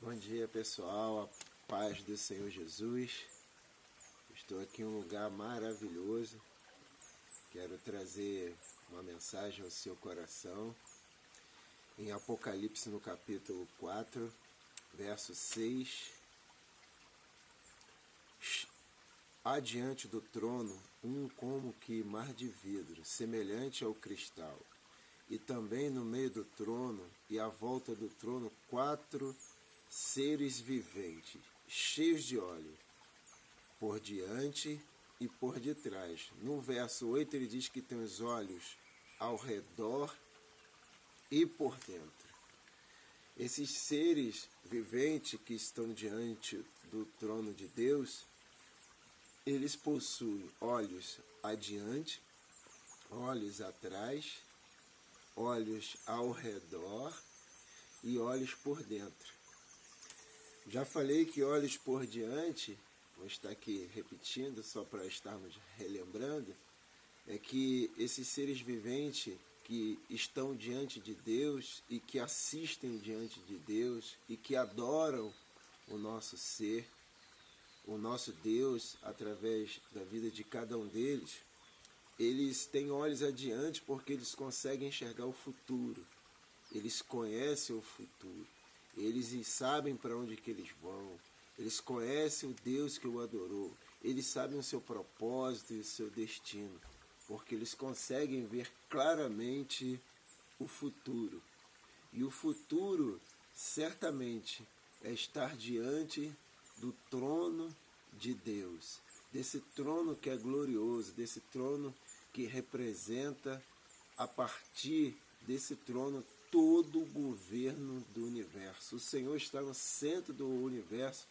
Bom dia, pessoal, a paz do Senhor Jesus. Estou aqui em um lugar maravilhoso. Quero trazer uma mensagem ao seu coração. Em Apocalipse, no capítulo 4, verso 6. Há diante do trono um como que mar de vidro, semelhante ao cristal. E também no meio do trono e à volta do trono 4 seres viventes, cheios de óleo, por diante e por detrás. No verso 8 ele diz que tem os olhos ao redor e por dentro. Esses seres viventes que estão diante do trono de Deus, eles possuem olhos adiante, olhos atrás, olhos ao redor e olhos por dentro. Já falei que olhos por diante, vou estar aqui repetindo só para estarmos relembrando, é que esses seres viventes que estão diante de Deus e que assistem diante de Deus e que adoram o nosso ser, o nosso Deus, através da vida de cada um deles, eles têm olhos adiante porque eles conseguem enxergar o futuro, eles conhecem o futuro. Eles sabem para onde que eles vão, eles conhecem o Deus que o adorou, eles sabem o seu propósito e o seu destino, porque eles conseguem ver claramente o futuro. E o futuro, certamente, é estar diante do trono de Deus, desse trono que é glorioso, desse trono que representa, a partir desse trono, todo o governo do universo. O Senhor está no centro do universo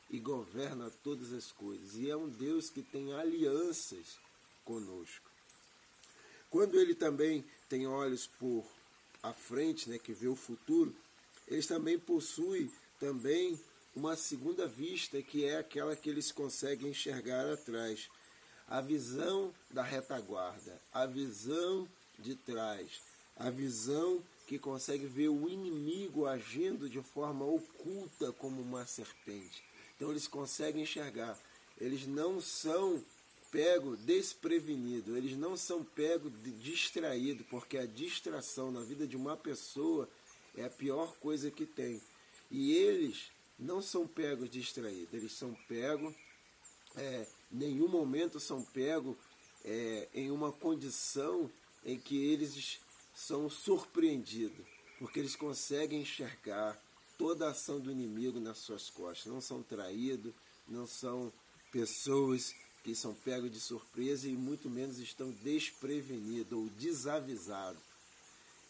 e governa todas as coisas. E é um Deus que tem alianças conosco. Quando ele também tem olhos por à frente, né, que vê o futuro, eles também possuem também uma segunda vista, que é aquela que eles conseguem enxergar atrás. A visão da retaguarda, a visão de trás, a visão que consegue ver o inimigo agindo de forma oculta como uma serpente. Então eles conseguem enxergar. Eles não são pegos desprevenidos, eles não são pegos distraídos, porque a distração na vida de uma pessoa é a pior coisa que tem. E eles não são pegos distraídos, eles são pegos, em nenhum momento são pegos em uma condição em que eles são surpreendidos, porque eles conseguem enxergar toda a ação do inimigo nas suas costas. Não são traídos, não são pessoas que são pegos de surpresa e muito menos estão desprevenidos ou desavisados.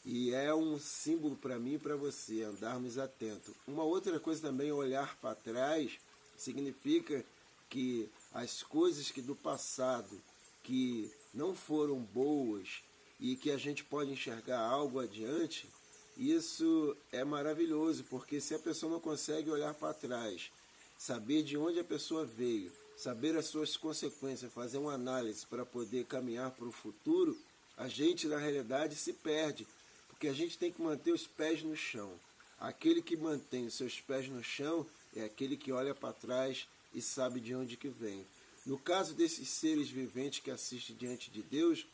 E é um símbolo para mim e para você, andarmos atentos. Uma outra coisa também, olhar para trás, significa que as coisas que do passado, que não foram boas, e que a gente pode enxergar algo adiante, isso é maravilhoso, porque se a pessoa não consegue olhar para trás, saber de onde a pessoa veio, saber as suas consequências, fazer uma análise para poder caminhar para o futuro, a gente na realidade se perde, porque a gente tem que manter os pés no chão. Aquele que mantém os seus pés no chão é aquele que olha para trás e sabe de onde que vem. No caso desses seres viventes que assistem diante de Deus,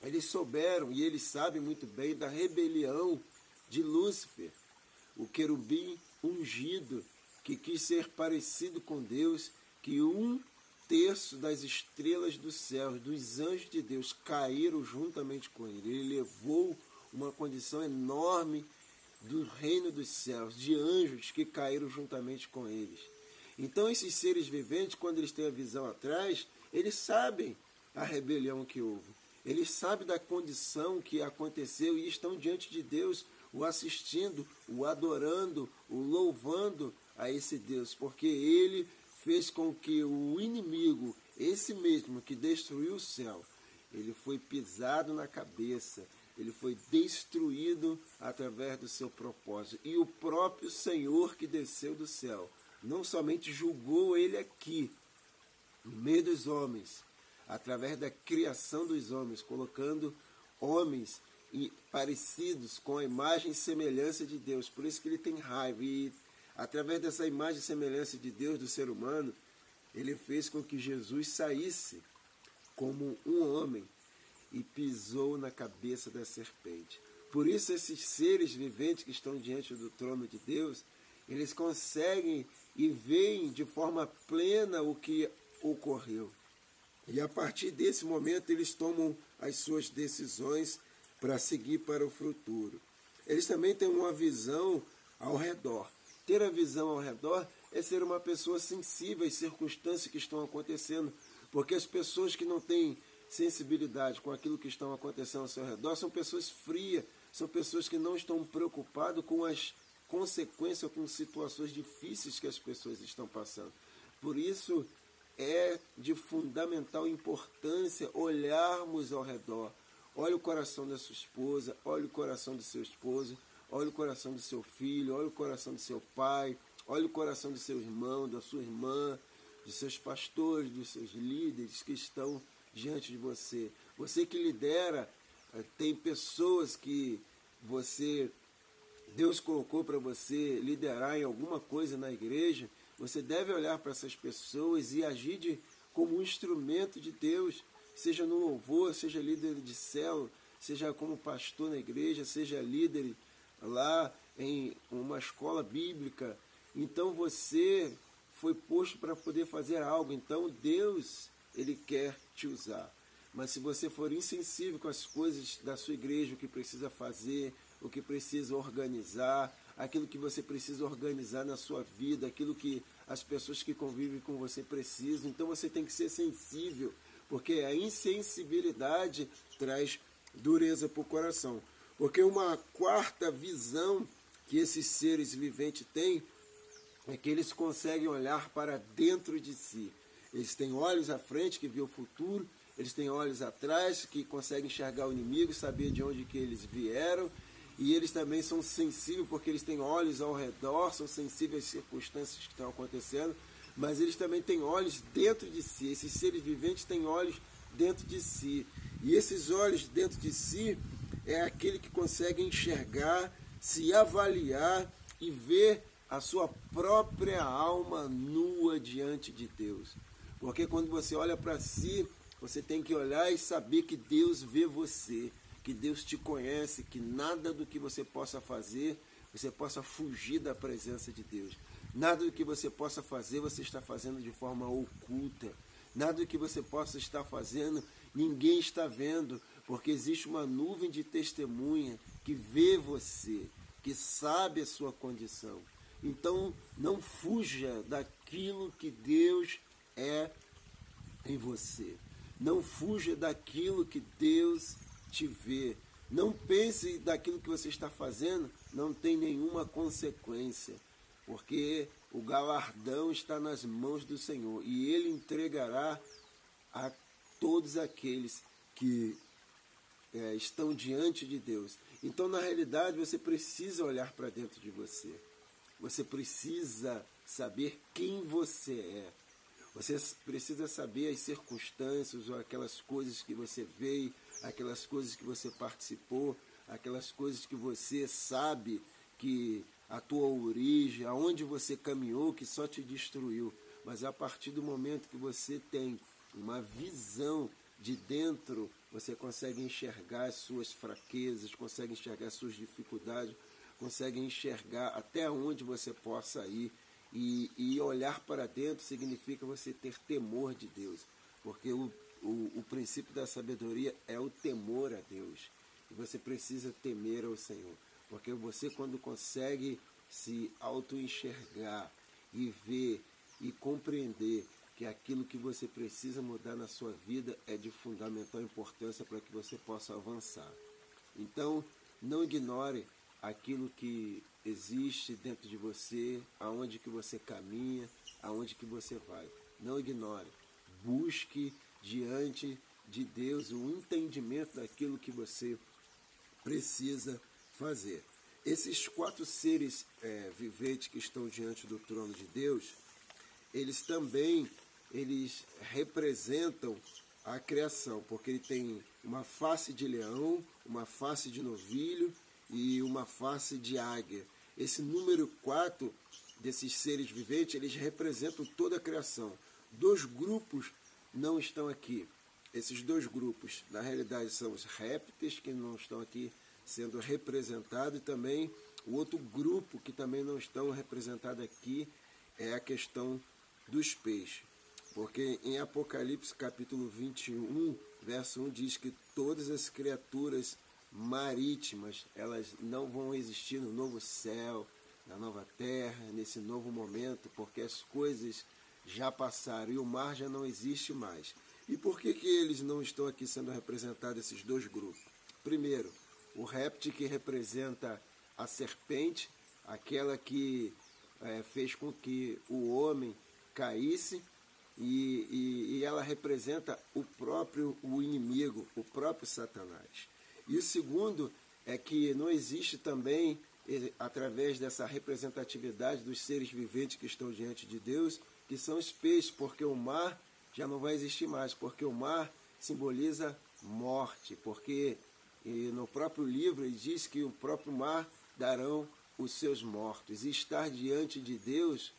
eles souberam e eles sabem muito bem da rebelião de Lúcifer, o querubim ungido, que quis ser parecido com Deus, que 1/3 das estrelas do céu, dos anjos de Deus, caíram juntamente com ele. Ele levou uma condição enorme do reino dos céus, de anjos que caíram juntamente com eles. Então esses seres viventes, quando eles têm a visão atrás, eles sabem a rebelião que houve. Eles sabem da condição que aconteceu e estão diante de Deus, o assistindo, o adorando, o louvando a esse Deus, porque ele fez com que o inimigo, esse mesmo que destruiu o céu, ele foi pisado na cabeça, ele foi destruído através do seu propósito. E o próprio Senhor que desceu do céu, não somente julgou ele aqui, no meio dos homens, através da criação dos homens, colocando homens parecidos com a imagem e semelhança de Deus. Por isso que ele tem raiva. E através dessa imagem e semelhança de Deus, do ser humano, ele fez com que Jesus saísse como um homem e pisou na cabeça da serpente. Por isso esses seres viventes que estão diante do trono de Deus, eles conseguem e veem de forma plena o que ocorreu. E a partir desse momento eles tomam as suas decisões para seguir para o futuro. Eles também têm uma visão ao redor. Ter a visão ao redor é ser uma pessoa sensível às circunstâncias que estão acontecendo, porque as pessoas que não têm sensibilidade com aquilo que estão acontecendo ao seu redor são pessoas frias, são pessoas que não estão preocupadas com as consequências, com situações difíceis que as pessoas estão passando. Por isso é de fundamental importância olharmos ao redor. Olha o coração da sua esposa, olha o coração do seu esposo, olha o coração do seu filho, olha o coração do seu pai, olha o coração do seu irmão, da sua irmã, dos seus pastores, dos seus líderes que estão diante de você. Você que lidera, tem pessoas que Deus colocou para você liderar em alguma coisa na igreja. Você deve olhar para essas pessoas e agir como um instrumento de Deus, seja no louvor, seja líder de célula, seja como pastor na igreja, seja líder lá em uma escola bíblica. Então você foi posto para poder fazer algo. Então Deus, Ele quer te usar. Mas se você for insensível com as coisas da sua igreja, o que precisa fazer, o que precisa organizar, aquilo que você precisa organizar na sua vida, aquilo que as pessoas que convivem com você precisam, então você tem que ser sensível, porque a insensibilidade traz dureza para o coração. Porque uma quarta visão que esses seres viventes têm é que eles conseguem olhar para dentro de si. Eles têm olhos à frente que vê o futuro, eles têm olhos atrás que conseguem enxergar o inimigo, saber de onde que eles vieram, e eles também são sensíveis porque eles têm olhos ao redor, são sensíveis às circunstâncias que estão acontecendo, mas eles também têm olhos dentro de si. Esses seres viventes têm olhos dentro de si. E esses olhos dentro de si é aquele que consegue enxergar, se avaliar e ver a sua própria alma nua diante de Deus. Porque quando você olha para si, você tem que olhar e saber que Deus vê você, que Deus te conhece, que nada do que você possa fazer, você possa fugir da presença de Deus. Nada do que você possa fazer, você está fazendo de forma oculta. Nada do que você possa estar fazendo, ninguém está vendo, porque existe uma nuvem de testemunha que vê você, que sabe a sua condição. Então, não fuja daquilo que Deus é em você. Não fuja daquilo que Deus te vê. Não pense daquilo que você está fazendo, não tem nenhuma consequência, porque o galardão está nas mãos do Senhor e Ele entregará a todos aqueles que estão diante de Deus. Então, na realidade, você precisa olhar para dentro de você. Você precisa saber quem você é. Você precisa saber as circunstâncias ou aquelas coisas que você veio, aquelas coisas que você participou, aquelas coisas que você sabe que a tua origem, aonde você caminhou, que só te destruiu. Mas a partir do momento que você tem uma visão de dentro, você consegue enxergar as suas fraquezas, consegue enxergar as suas dificuldades, consegue enxergar até onde você possa ir. E olhar para dentro significa você ter temor de Deus, porque o princípio da sabedoria é o temor a Deus. E você precisa temer ao Senhor, porque você, quando consegue se auto-enxergar e ver e compreender que aquilo que você precisa mudar na sua vida é de fundamental importância para que você possa avançar. Então, não ignore aquilo que existe dentro de você, aonde que você caminha, aonde que você vai. Não ignore. Busque diante de Deus o entendimento daquilo que você precisa fazer. Esses quatro seres viventes que estão diante do trono de Deus, eles representam a criação, porque ele tem uma face de leão, uma face de novilho e uma face de águia. esse número 4 desses seres viventes, eles representam toda a criação. 2 grupos não estão aqui. Esses 2 grupos, na realidade, são os répteis, que não estão aqui sendo representados, e também o outro grupo que também não estão representados aqui é a questão dos peixes. Porque em Apocalipse capítulo 21, verso 1, diz que todas as criaturas marítimas, elas não vão existir no novo céu, na nova terra, nesse novo momento, porque as coisas já passaram e o mar já não existe mais. E por que eles não estão aqui sendo representados, esses 2 grupos? Primeiro, o réptil, que representa a serpente, aquela que fez com que o homem caísse, e ela representa o inimigo, o próprio Satanás. E o segundo é que não existe também, através dessa representatividade dos seres viventes que estão diante de Deus, que são os peixes, porque o mar já não vai existir mais, porque o mar simboliza morte, porque no próprio livro ele diz que o próprio mar darão os seus mortos, e estar diante de Deus,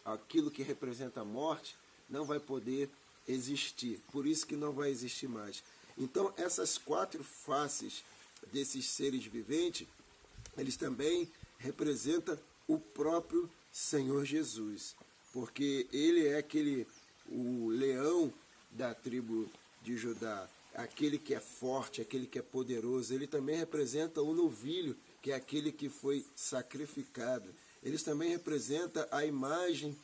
aquilo que representa a morte, não vai poder existir, por isso que não vai existir mais. Então, essas 4 faces desses seres viventes, eles também representam o próprio Senhor Jesus, porque ele é o leão da tribo de Judá, aquele que é forte, aquele que é poderoso. Ele também representa o novilho, que é aquele que foi sacrificado. Eles também representam a imagem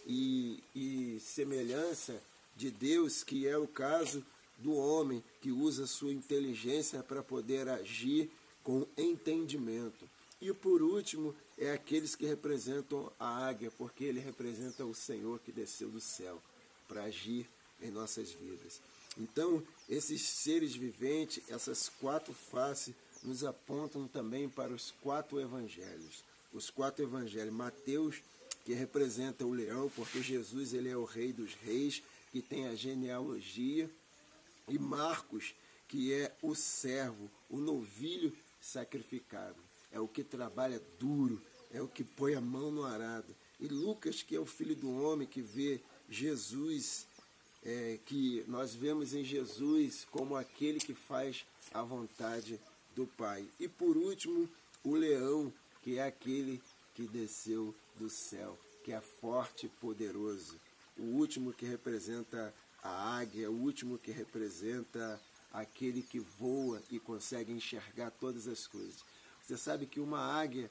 e semelhança de Deus, que é o caso do homem, que usa sua inteligência para poder agir com entendimento. E por último, é aqueles que representam a águia, porque ele representa o Senhor que desceu do céu para agir em nossas vidas. Então, esses seres viventes, essas 4 faces, nos apontam também para os 4 evangelhos. Os 4 evangelhos, Mateus, que representa o leão, porque Jesus ele é o rei dos reis, que tem a genealogia, e Marcos, que é o servo, o novilho sacrificado, é o que trabalha duro, é o que põe a mão no arado. E Lucas, que é o filho do homem, que vê Jesus, que nós vemos em Jesus como aquele que faz a vontade do Pai. E por último, o leão, que é aquele que desceu do céu, que é forte e poderoso. O último que representa a águia, o último que representa aquele que voa e consegue enxergar todas as coisas. Você sabe que uma águia,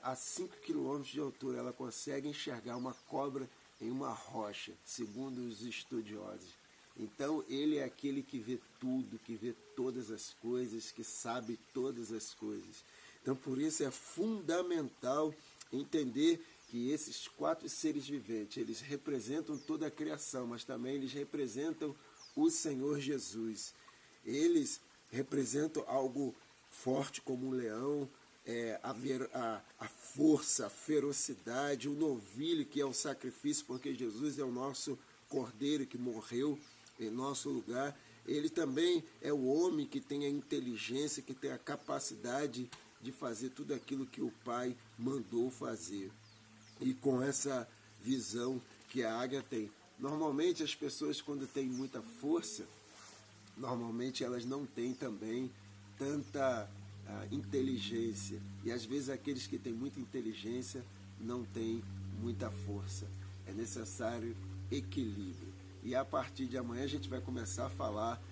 a 5 km de altura, ela consegue enxergar uma cobra em uma rocha, segundo os estudiosos. Então, ele é aquele que vê tudo, que vê todas as coisas, que sabe todas as coisas. Então, por isso é fundamental entender que esses 4 seres viventes, eles representam toda a criação, mas também eles representam o Senhor Jesus. Eles representam algo forte como um leão, a força, a ferocidade, o novilho, que é o sacrifício, porque Jesus é o nosso cordeiro que morreu em nosso lugar. Ele também é o homem que tem a inteligência, que tem a capacidade de fazer tudo aquilo que o Pai mandou fazer. E com essa visão que a águia tem. Normalmente as pessoas, quando têm muita força, normalmente elas não têm também tanta inteligência. E às vezes aqueles que têm muita inteligência não têm muita força. É necessário equilíbrio. E a partir de amanhã a gente vai começar a falar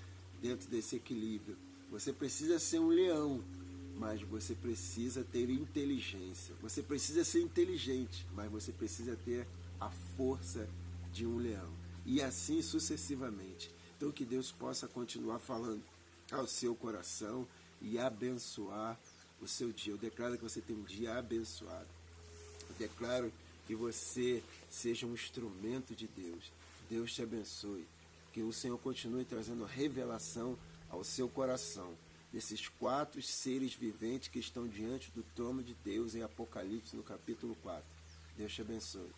dentro desse equilíbrio. Você precisa ser um leão, mas você precisa ter inteligência. Você precisa ser inteligente, mas você precisa ter a força de um leão. E assim sucessivamente. Então que Deus possa continuar falando ao seu coração e abençoar o seu dia. Eu declaro que você tem um dia abençoado. Eu declaro que você seja um instrumento de Deus. Deus te abençoe. Que o Senhor continue trazendo revelação ao seu coração desses 4 seres viventes que estão diante do trono de Deus em Apocalipse, no capítulo 4. Deus te abençoe.